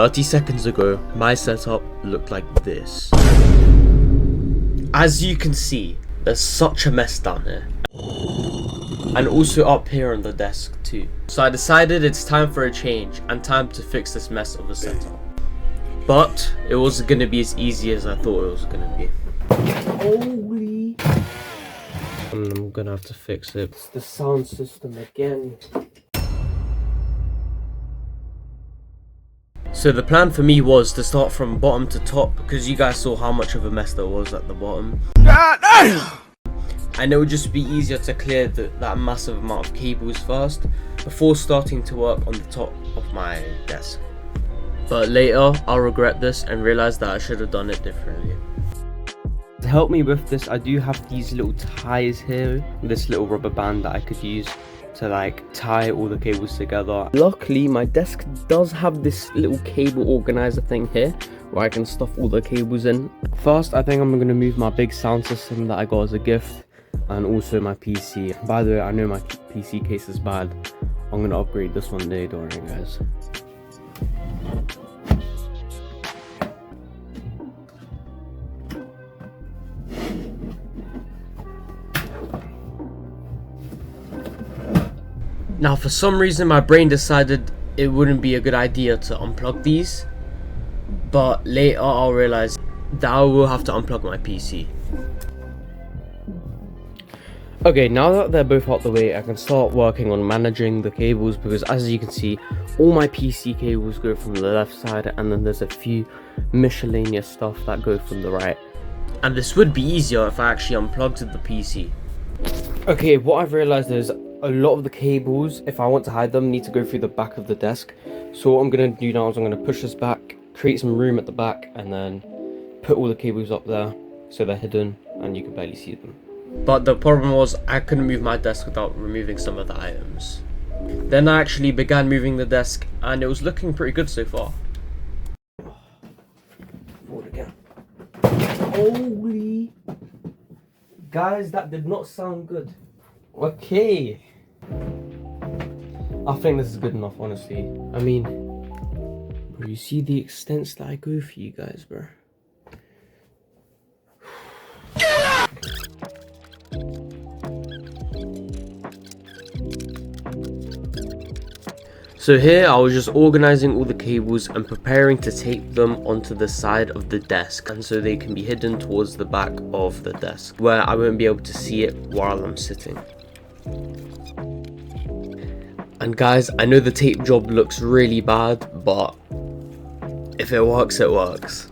30 seconds ago, my setup looked like this. As you can see, there's such a mess down here. And also up here on the desk too. So I decided it's time for a change and time to fix this mess of a setup. But it wasn't going to be as easy as I thought it was going to be. Holy! I'm going to have to fix it. It's the sound system again. So the plan for me was to start from bottom to top because you guys saw how much of a mess there was at the bottom. And it would just be easier to clear that massive amount of cables first before starting to work on the top of my desk. But later I'll regret this and realize that I should have done it differently. To help me with this, I do have these little ties here, this little rubber band that I could use to like tie all the cables together. Luckily my desk does have this little cable organizer thing here where I can stuff all the cables in. First, I think I'm going to move my big sound system that I got as a gift and also my PC. By the way, I know my PC case is bad. I'm going to upgrade this one day, don't worry guys. Now for some reason my brain decided it wouldn't be a good idea to unplug these, but later I'll realize that I will have to unplug my PC. Okay, now that they're both out the way, I can start working on managing the cables because as you can see, all my PC cables go from the left side and then there's a few miscellaneous stuff that go from the right. And this would be easier if I actually unplugged the PC. Okay, what I've realized is a lot of the cables, if I want to hide them, need to go through the back of the desk. So what I'm going to do now is I'm going to push this back, create some room at the back, and then put all the cables up there so they're hidden and you can barely see them. But the problem was I couldn't move my desk without removing some of the items. Then I actually began moving the desk and it was looking pretty good so far. Forward again. Holy! Guys, that did not sound good. Okay. I think this is good enough, honestly. I mean, bro, you see the extents that I go for you guys, bro. So here I was just organizing all the cables and preparing to tape them onto the side of the desk, and so they can be hidden towards the back of the desk where I won't be able to see it while I'm sitting. And guys, I know the tape job looks really bad, but if it works, it works.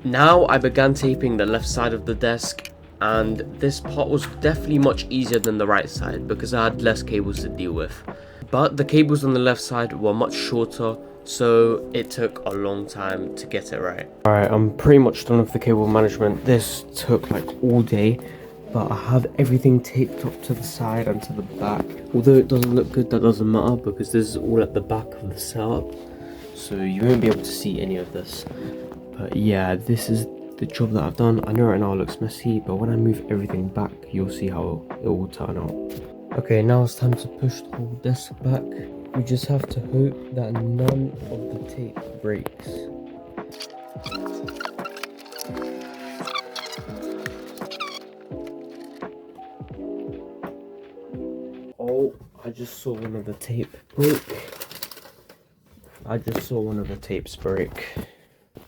Now I began taping the left side of the desk, and this part was definitely much easier than the right side because I had less cables to deal with. But the cables on the left side were much shorter, so it took a long time to get it right. Alright, I'm pretty much done with the cable management. This took like all day, but I have everything taped up to the side and to the back. Although it doesn't look good, that doesn't matter because this is all at the back of the setup, so you won't be able to see any of this. But yeah, this is the job that I've done. I know right now it looks messy, but when I move everything back, you'll see how it will turn out. Okay, now it's time to push the whole desk back. We just have to hope that none of the tape breaks. Oh, I just saw one of the tape break. I just saw one of the tapes break.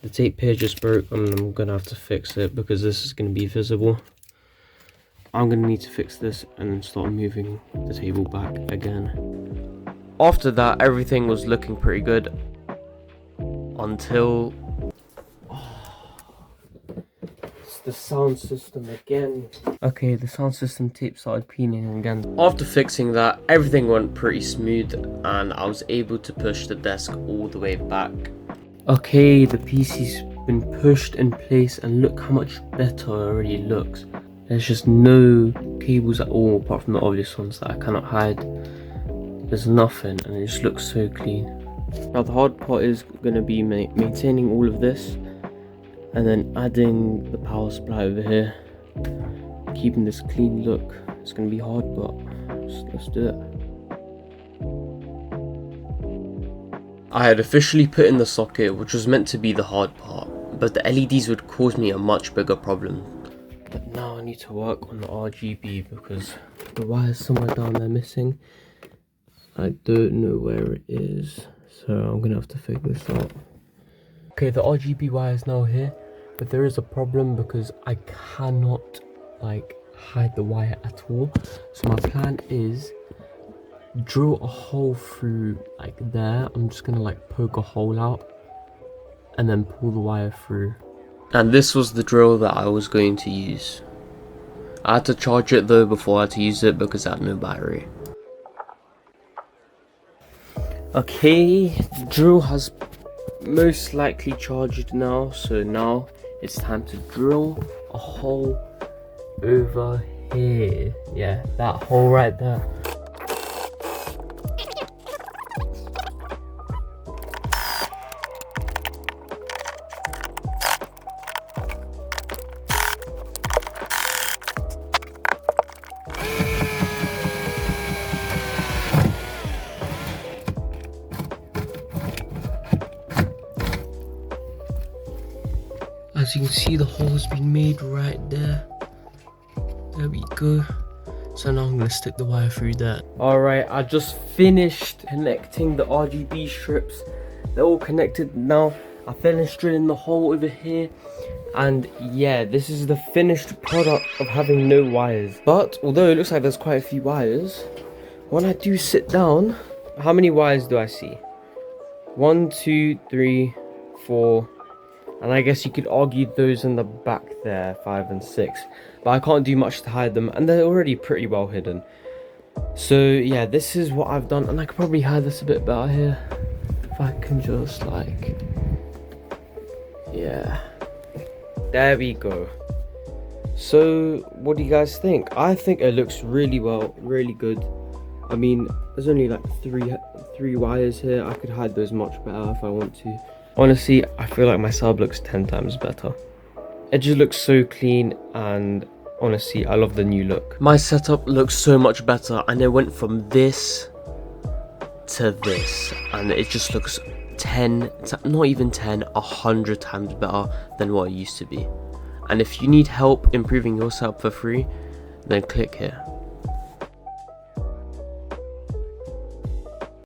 The tape here just broke and I'm gonna have to fix it because this is gonna be visible. I'm gonna need to fix this and then start moving the table back again. After that, everything was looking pretty good until it's the sound system again. Okay, the sound system tape started peeling again. After fixing that, everything went pretty smooth and I was able to push the desk all the way back. Okay, the PC's been pushed in place and look how much better it already looks. There's just no cables at all apart from the obvious ones that I cannot hide. There's nothing and it just looks so clean. Now the hard part is going to be maintaining all of this and then adding the power supply over here. Keeping this clean look. It's going to be hard, but let's do it. I had officially put in the socket, which was meant to be the hard part, but the LEDs would cause me a much bigger problem. But now I need to work on the RGB because the wire's somewhere down there missing. I don't know where it is, so I'm gonna have to figure this out. Okay, the RGB wire is now here, but there is a problem because I cannot like hide the wire at all. So my plan is drill a hole through like there. I'm just gonna like poke a hole out and then pull the wire through. And this was the drill that I was going to use. I had to charge it though before I had to use it because I had no battery. Okay, the drill has most likely charged now, so now it's time to drill a hole over here. Yeah, that hole right there. As you can see, the hole has been made right there. There we go. So now I'm gonna stick the wire through there. Alright, I just finished connecting the RGB strips. They're all connected now. I finished drilling the hole over here. And yeah, this is the finished product of having no wires. But although it looks like there's quite a few wires, when I do sit down, how many wires do I see? 1, 2, 3, 4. And I guess you could argue those in the back there, 5 and 6. But I can't do much to hide them, and they're already pretty well hidden. So yeah, this is what I've done, and I could probably hide this a bit better here. If I can just like, yeah. There we go. So what do you guys think? I think it looks really well, really good. I mean, there's only like three wires here. I could hide those much better if I want to. Honestly, I feel like my sub looks 10 times better. It just looks so clean, and honestly, I love the new look. My setup looks so much better, and it went from this to this, and it just looks 10, not even 10, 100 times better than what it used to be. And if you need help improving your setup for free, then click here.